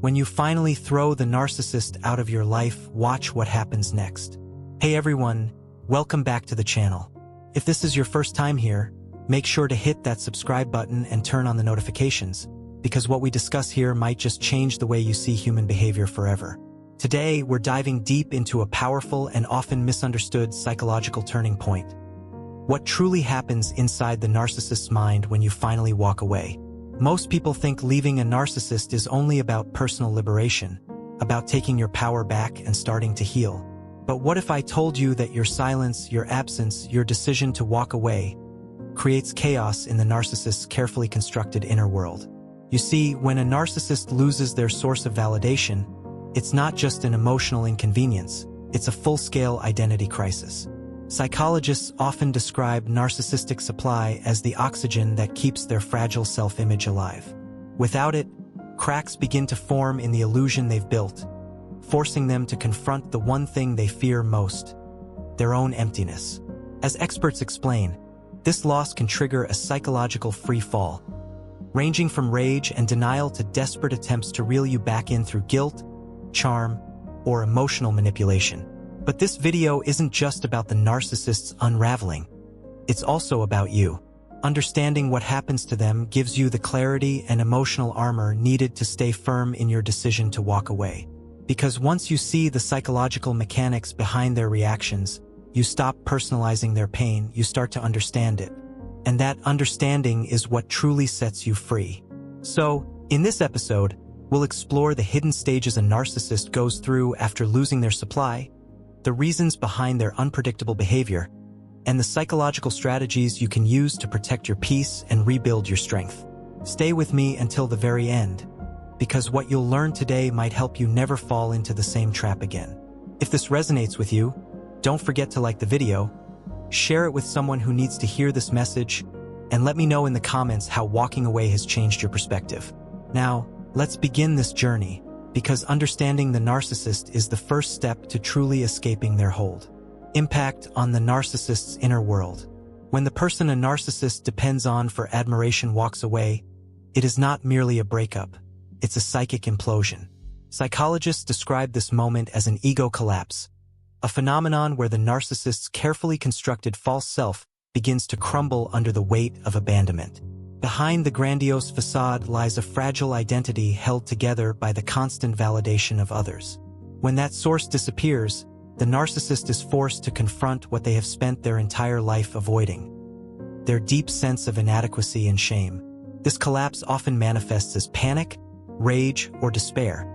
When you finally throw the narcissist out of your life, watch what happens next. Hey everyone, welcome back to the channel. If this is your first time here, make sure to hit that subscribe button and turn on the notifications, because what we discuss here might just change the way you see human behavior forever. Today, we're diving deep into a powerful and often misunderstood psychological turning point. What truly happens inside the narcissist's mind when you finally walk away? Most people think leaving a narcissist is only about personal liberation, about taking your power back and starting to heal. But what if I told you that your silence, your absence, your decision to walk away creates chaos in the narcissist's carefully constructed inner world? You see, when a narcissist loses their source of validation, it's not just an emotional inconvenience, it's a full-scale identity crisis. Psychologists often describe narcissistic supply as the oxygen that keeps their fragile self-image alive. Without it, cracks begin to form in the illusion they've built, forcing them to confront the one thing they fear most: their own emptiness. As experts explain, this loss can trigger a psychological free fall, ranging from rage and denial to desperate attempts to reel you back in through guilt, charm, or emotional manipulation. But this video isn't just about the narcissist's unraveling. It's also about you. Understanding what happens to them gives you the clarity and emotional armor needed to stay firm in your decision to walk away. Because once you see the psychological mechanics behind their reactions, you stop personalizing their pain, you start to understand it. And that understanding is what truly sets you free. So, in this episode, we'll explore the hidden stages a narcissist goes through after losing their supply, the reasons behind their unpredictable behavior, and the psychological strategies you can use to protect your peace and rebuild your strength. Stay with me until the very end, because what you'll learn today might help you never fall into the same trap again. If this resonates with you, don't forget to like the video, share it with someone who needs to hear this message, and let me know in the comments how walking away has changed your perspective. Now, let's begin this journey, because understanding the narcissist is the first step to truly escaping their hold. Impact on the narcissist's inner world. When the person a narcissist depends on for admiration walks away, it is not merely a breakup, it's a psychic implosion. Psychologists describe this moment as an ego collapse, a phenomenon where the narcissist's carefully constructed false self begins to crumble under the weight of abandonment. Behind the grandiose facade lies a fragile identity held together by the constant validation of others. When that source disappears, the narcissist is forced to confront what they have spent their entire life avoiding: their deep sense of inadequacy and shame. This collapse often manifests as panic, rage, or despair,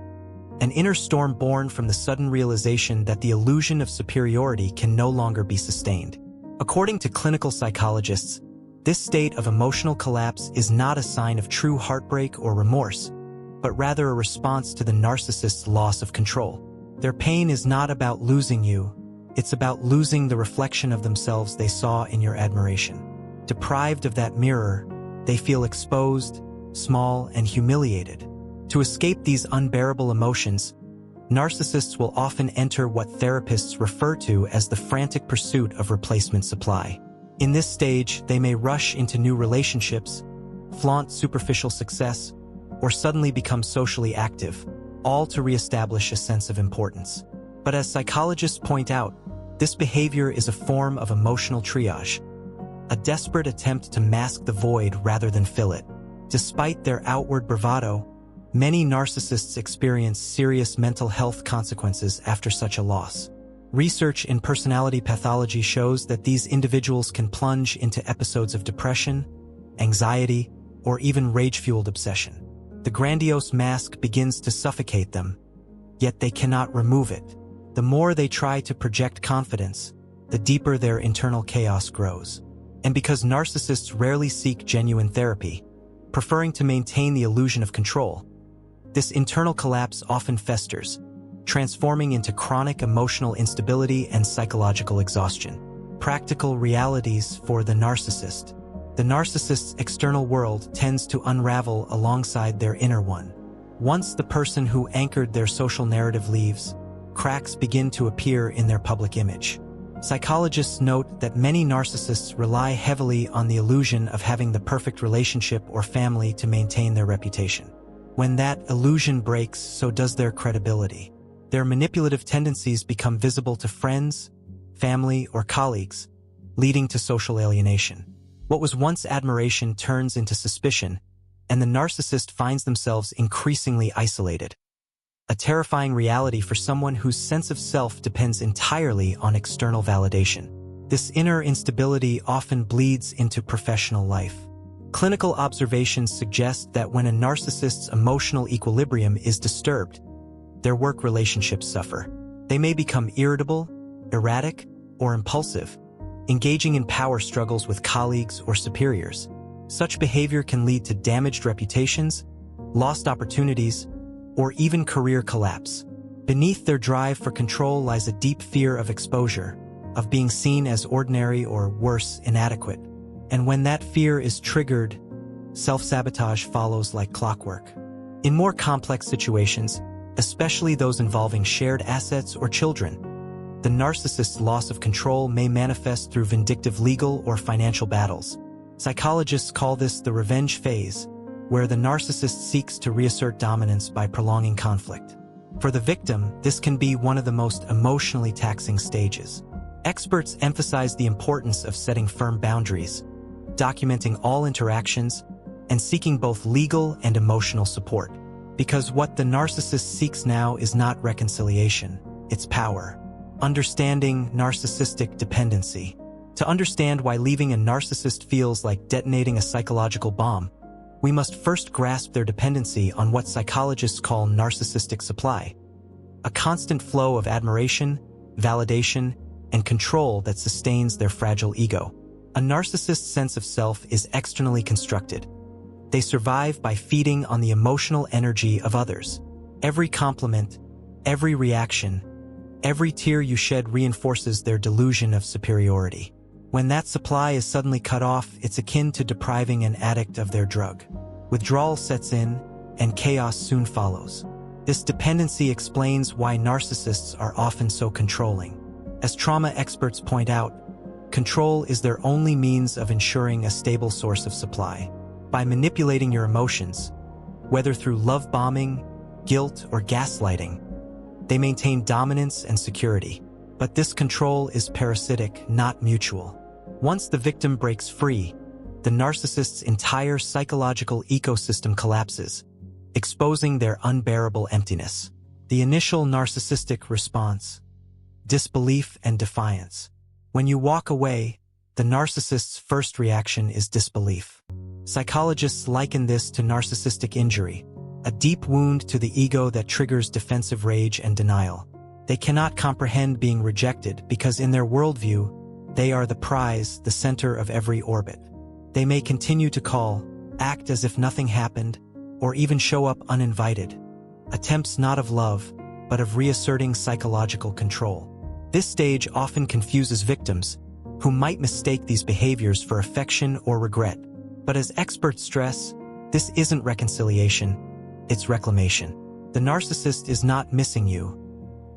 an inner storm born from the sudden realization that the illusion of superiority can no longer be sustained. According to clinical psychologists, this state of emotional collapse is not a sign of true heartbreak or remorse, but rather a response to the narcissist's loss of control. Their pain is not about losing you, it's about losing the reflection of themselves they saw in your admiration. Deprived of that mirror, they feel exposed, small, and humiliated. To escape these unbearable emotions, narcissists will often enter what therapists refer to as the frantic pursuit of replacement supply. In this stage, they may rush into new relationships, flaunt superficial success, or suddenly become socially active, all to reestablish a sense of importance. But as psychologists point out, this behavior is a form of emotional triage, a desperate attempt to mask the void rather than fill it. Despite their outward bravado, many narcissists experience serious mental health consequences after such a loss. Research in personality pathology shows that these individuals can plunge into episodes of depression, anxiety, or even rage-fueled obsession. The grandiose mask begins to suffocate them, yet they cannot remove it. The more they try to project confidence, the deeper their internal chaos grows. And because narcissists rarely seek genuine therapy, preferring to maintain the illusion of control, this internal collapse often festers, transforming into chronic emotional instability and psychological exhaustion. Practical realities for the narcissist. The narcissist's external world tends to unravel alongside their inner one. Once the person who anchored their social narrative leaves, cracks begin to appear in their public image. Psychologists note that many narcissists rely heavily on the illusion of having the perfect relationship or family to maintain their reputation. When that illusion breaks, so does their credibility. Their manipulative tendencies become visible to friends, family, or colleagues, leading to social alienation. What was once admiration turns into suspicion, and the narcissist finds themselves increasingly isolated. A terrifying reality for someone whose sense of self depends entirely on external validation. This inner instability often bleeds into professional life. Clinical observations suggest that when a narcissist's emotional equilibrium is disturbed, their work relationships suffer. They may become irritable, erratic, or impulsive, engaging in power struggles with colleagues or superiors. Such behavior can lead to damaged reputations, lost opportunities, or even career collapse. Beneath their drive for control lies a deep fear of exposure, of being seen as ordinary or, worse, inadequate. And when that fear is triggered, self-sabotage follows like clockwork. In more complex situations, especially those involving shared assets or children, the narcissist's loss of control may manifest through vindictive legal or financial battles. Psychologists call this the revenge phase, where the narcissist seeks to reassert dominance by prolonging conflict. For the victim, this can be one of the most emotionally taxing stages. Experts emphasize the importance of setting firm boundaries, documenting all interactions, and seeking both legal and emotional support. Because what the narcissist seeks now is not reconciliation, it's power. Understanding narcissistic dependency. To understand why leaving a narcissist feels like detonating a psychological bomb, we must first grasp their dependency on what psychologists call narcissistic supply, a constant flow of admiration, validation, and control that sustains their fragile ego. A narcissist's sense of self is externally constructed. They survive by feeding on the emotional energy of others. Every compliment, every reaction, every tear you shed reinforces their delusion of superiority. When that supply is suddenly cut off, it's akin to depriving an addict of their drug. Withdrawal sets in, and chaos soon follows. This dependency explains why narcissists are often so controlling. As trauma experts point out, control is their only means of ensuring a stable source of supply. By manipulating your emotions, whether through love bombing, guilt, or gaslighting, they maintain dominance and security. But this control is parasitic, not mutual. Once the victim breaks free, the narcissist's entire psychological ecosystem collapses, exposing their unbearable emptiness. The initial narcissistic response: disbelief and defiance. When you walk away, the narcissist's first reaction is disbelief. Psychologists liken this to narcissistic injury, a deep wound to the ego that triggers defensive rage and denial. They cannot comprehend being rejected because in their worldview, they are the prize, the center of every orbit. They may continue to call, act as if nothing happened, or even show up uninvited. Attempts not of love, but of reasserting psychological control. This stage often confuses victims, who might mistake these behaviors for affection or regret. But as experts stress, this isn't reconciliation, it's reclamation. The narcissist is not missing you.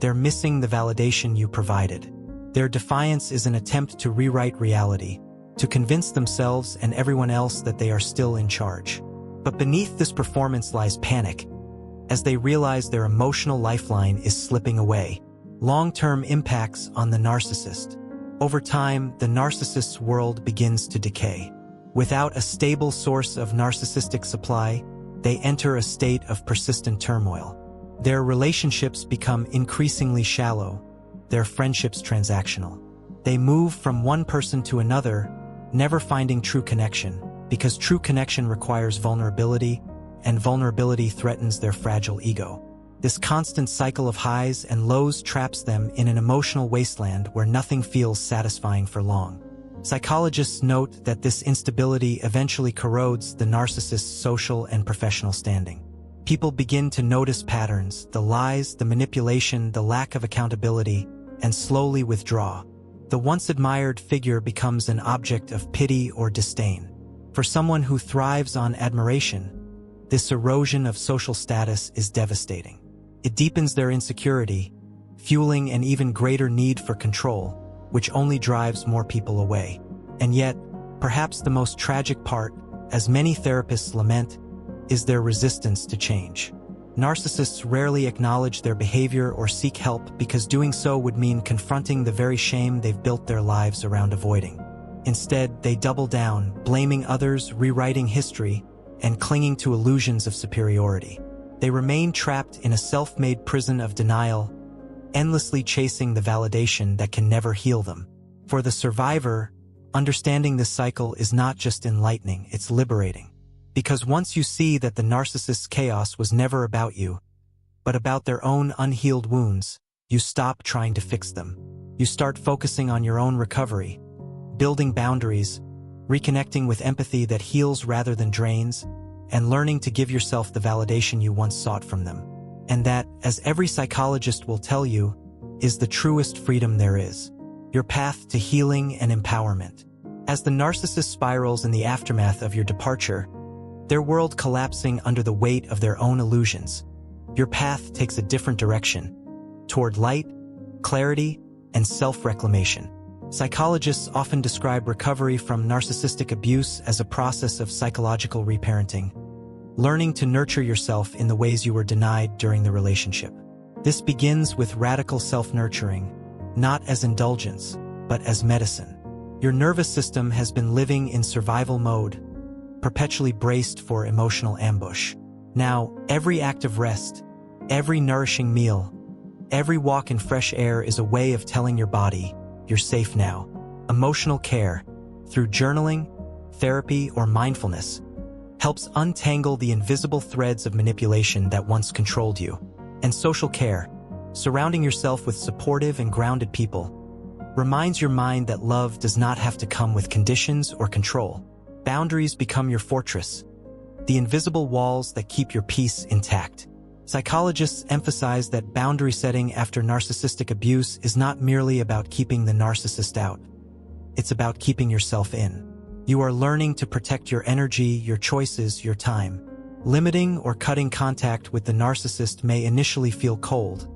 They're missing the validation you provided. Their defiance is an attempt to rewrite reality, to convince themselves and everyone else that they are still in charge. But beneath this performance lies panic, as they realize their emotional lifeline is slipping away. Long-term impacts on the narcissist. Over time, the narcissist's world begins to decay. Without a stable source of narcissistic supply, they enter a state of persistent turmoil. Their relationships become increasingly shallow, their friendships transactional. They move from one person to another, never finding true connection, because true connection requires vulnerability, and vulnerability threatens their fragile ego. This constant cycle of highs and lows traps them in an emotional wasteland where nothing feels satisfying for long. Psychologists note that this instability eventually corrodes the narcissist's social and professional standing. People begin to notice patterns, the lies, the manipulation, the lack of accountability, and slowly withdraw. The once admired figure becomes an object of pity or disdain. For someone who thrives on admiration, this erosion of social status is devastating. It deepens their insecurity, fueling an even greater need for control, which only drives more people away. And yet, perhaps the most tragic part, as many therapists lament, is their resistance to change. Narcissists rarely acknowledge their behavior or seek help because doing so would mean confronting the very shame they've built their lives around avoiding. Instead, they double down, blaming others, rewriting history, and clinging to illusions of superiority. They remain trapped in a self-made prison of denial, endlessly chasing the validation that can never heal them. For the survivor, understanding this cycle is not just enlightening, it's liberating. Because once you see that the narcissist's chaos was never about you, but about their own unhealed wounds, you stop trying to fix them. You start focusing on your own recovery, building boundaries, reconnecting with empathy that heals rather than drains, and learning to give yourself the validation you once sought from them. And that, as every psychologist will tell you, is the truest freedom there is. Your path to healing and empowerment. As the narcissist spirals in the aftermath of your departure, their world collapsing under the weight of their own illusions, your path takes a different direction, toward light, clarity, and self-reclamation. Psychologists often describe recovery from narcissistic abuse as a process of psychological reparenting, learning to nurture yourself in the ways you were denied during the relationship. This begins with radical self-nurturing, not as indulgence, but as medicine. Your nervous system has been living in survival mode, perpetually braced for emotional ambush. Now, every act of rest, every nourishing meal, every walk in fresh air is a way of telling your body, you're safe now. Emotional care, through journaling, therapy, or mindfulness, helps untangle the invisible threads of manipulation that once controlled you. And social care, surrounding yourself with supportive and grounded people, reminds your mind that love does not have to come with conditions or control. Boundaries become your fortress, the invisible walls that keep your peace intact. Psychologists emphasize that boundary setting after narcissistic abuse is not merely about keeping the narcissist out. It's about keeping yourself in. You are learning to protect your energy, your choices, your time. Limiting or cutting contact with the narcissist may initially feel cold,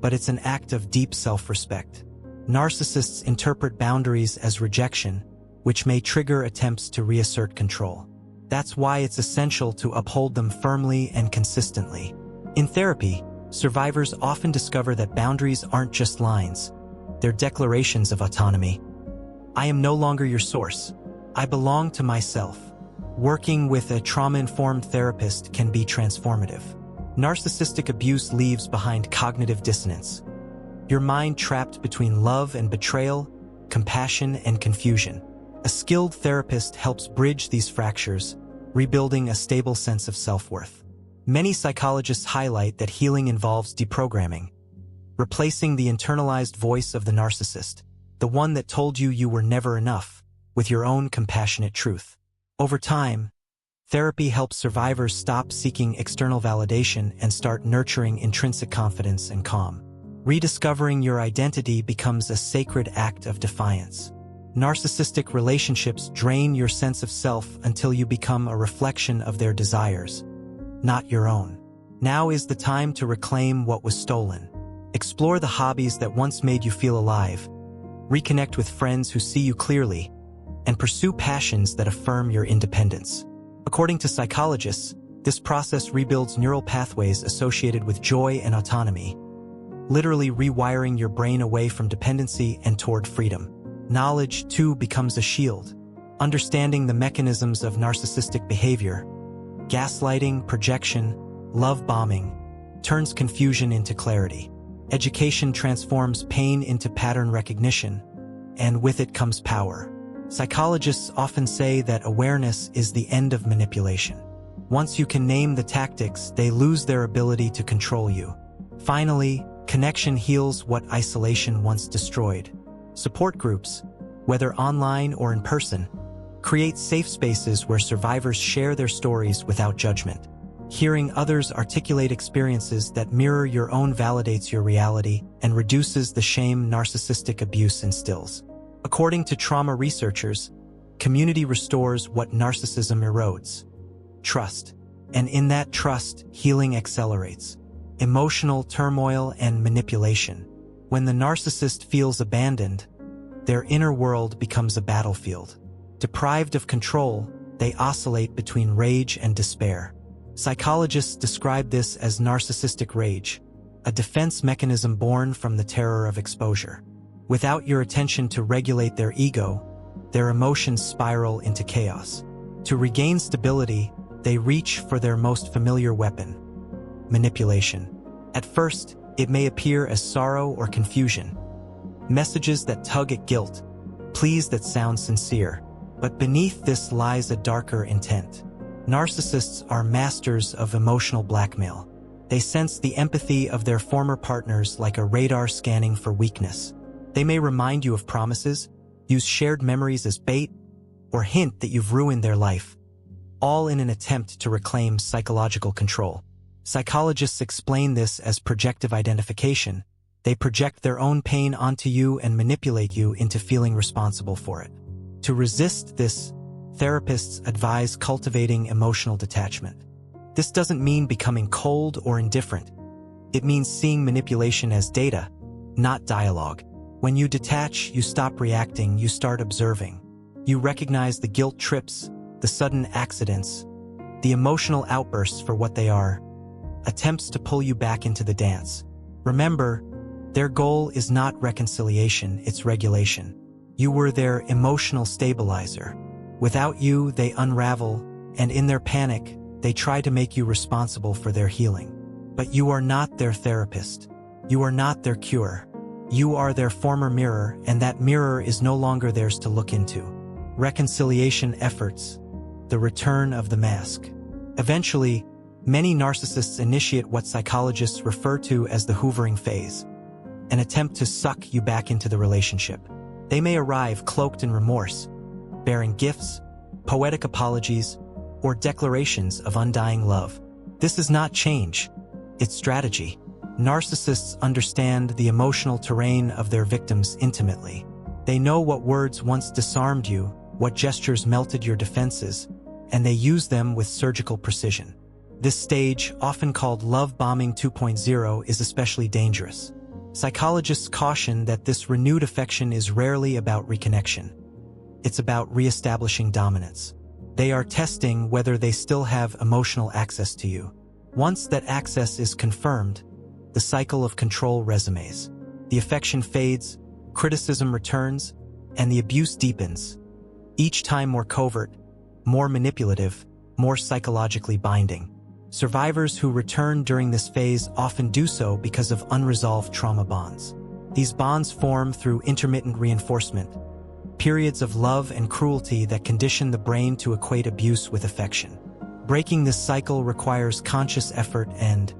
but it's an act of deep self-respect. Narcissists interpret boundaries as rejection, which may trigger attempts to reassert control. That's why it's essential to uphold them firmly and consistently. In therapy, survivors often discover that boundaries aren't just lines, they're declarations of autonomy. I am no longer your source. I belong to myself. Working with a trauma-informed therapist can be transformative. Narcissistic abuse leaves behind cognitive dissonance. Your mind trapped between love and betrayal, compassion and confusion. A skilled therapist helps bridge these fractures, rebuilding a stable sense of self-worth. Many psychologists highlight that healing involves deprogramming, replacing the internalized voice of the narcissist, the one that told you you were never enough, with your own compassionate truth. Over time, therapy helps survivors stop seeking external validation and start nurturing intrinsic confidence and calm. Rediscovering your identity becomes a sacred act of defiance. Narcissistic relationships drain your sense of self until you become a reflection of their desires, not your own. Now is the time to reclaim what was stolen. Explore the hobbies that once made you feel alive, reconnect with friends who see you clearly, and pursue passions that affirm your independence. According to psychologists, this process rebuilds neural pathways associated with joy and autonomy, literally rewiring your brain away from dependency and toward freedom. Knowledge, too, becomes a shield. Understanding the mechanisms of narcissistic behavior, gaslighting, projection, love bombing, turns confusion into clarity. Education transforms pain into pattern recognition, and with it comes power. Psychologists often say that awareness is the end of manipulation. Once you can name the tactics, they lose their ability to control you. Finally, connection heals what isolation once destroyed. Support groups, whether online or in person, create safe spaces where survivors share their stories without judgment. Hearing others articulate experiences that mirror your own validates your reality and reduces the shame narcissistic abuse instills. According to trauma researchers, community restores what narcissism erodes: trust. And in that trust, healing accelerates. Emotional turmoil and manipulation. When the narcissist feels abandoned, their inner world becomes a battlefield. Deprived of control, they oscillate between rage and despair. Psychologists describe this as narcissistic rage, a defense mechanism born from the terror of exposure. Without your attention to regulate their ego, their emotions spiral into chaos. To regain stability, they reach for their most familiar weapon: manipulation. At first, it may appear as sorrow or confusion, messages that tug at guilt, pleas that sound sincere. But beneath this lies a darker intent. Narcissists are masters of emotional blackmail. They sense the empathy of their former partners like a radar scanning for weakness. They may remind you of promises, use shared memories as bait, or hint that you've ruined their life, all in an attempt to reclaim psychological control. Psychologists explain this as projective identification. They project their own pain onto you and manipulate you into feeling responsible for it. To resist this, therapists advise cultivating emotional detachment. This doesn't mean becoming cold or indifferent. It means seeing manipulation as data, not dialogue. When you detach, you stop reacting, you start observing. You recognize the guilt trips, the sudden accidents, the emotional outbursts for what they are, attempts to pull you back into the dance. Remember, their goal is not reconciliation, it's regulation. You were their emotional stabilizer. Without you, they unravel, and in their panic, they try to make you responsible for their healing. But you are not their therapist. You are not their cure. You are their former mirror, and that mirror is no longer theirs to look into. Reconciliation efforts, the return of the mask. Eventually, many narcissists initiate what psychologists refer to as the hoovering phase, an attempt to suck you back into the relationship. They may arrive cloaked in remorse, bearing gifts, poetic apologies, or declarations of undying love. This is not change, it's strategy. Narcissists understand the emotional terrain of their victims intimately. They know what words once disarmed you, what gestures melted your defenses, and they use them with surgical precision. This stage, often called love bombing 2.0, is especially dangerous. Psychologists caution that this renewed affection is rarely about reconnection. It's about reestablishing dominance. They are testing whether they still have emotional access to you. Once that access is confirmed, the cycle of control resumes. The affection fades, criticism returns, and the abuse deepens. Each time more covert, more manipulative, more psychologically binding. Survivors who return during this phase often do so because of unresolved trauma bonds. These bonds form through intermittent reinforcement, periods of love and cruelty that condition the brain to equate abuse with affection. Breaking this cycle requires conscious effort and,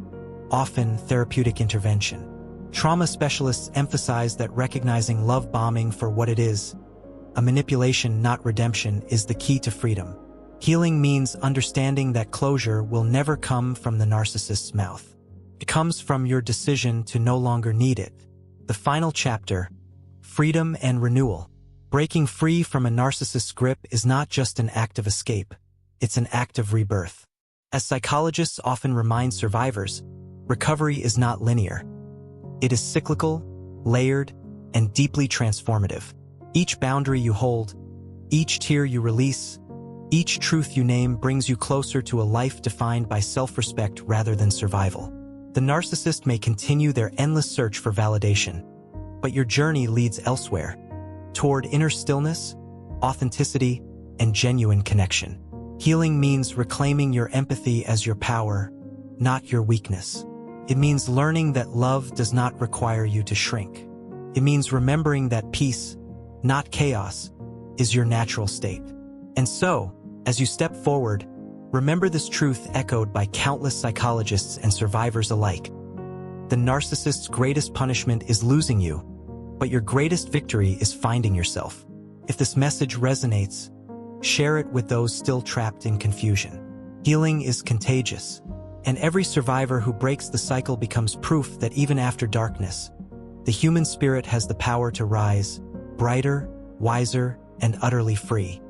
often, therapeutic intervention. Trauma specialists emphasize that recognizing love bombing for what it is, a manipulation, not redemption, is the key to freedom. Healing means understanding that closure will never come from the narcissist's mouth. It comes from your decision to no longer need it. The final chapter, freedom and renewal. Breaking free from a narcissist's grip is not just an act of escape, it's an act of rebirth. As psychologists often remind survivors, recovery is not linear. It is cyclical, layered, and deeply transformative. Each boundary you hold, each tear you release, each truth you name brings you closer to a life defined by self-respect rather than survival. The narcissist may continue their endless search for validation, but your journey leads elsewhere, toward inner stillness, authenticity, and genuine connection. Healing means reclaiming your empathy as your power, not your weakness. It means learning that love does not require you to shrink. It means remembering that peace, not chaos, is your natural state. And so, as you step forward, remember this truth echoed by countless psychologists and survivors alike. The narcissist's greatest punishment is losing you, but your greatest victory is finding yourself. If this message resonates, share it with those still trapped in confusion. Healing is contagious, and every survivor who breaks the cycle becomes proof that even after darkness, the human spirit has the power to rise, brighter, wiser, and utterly free.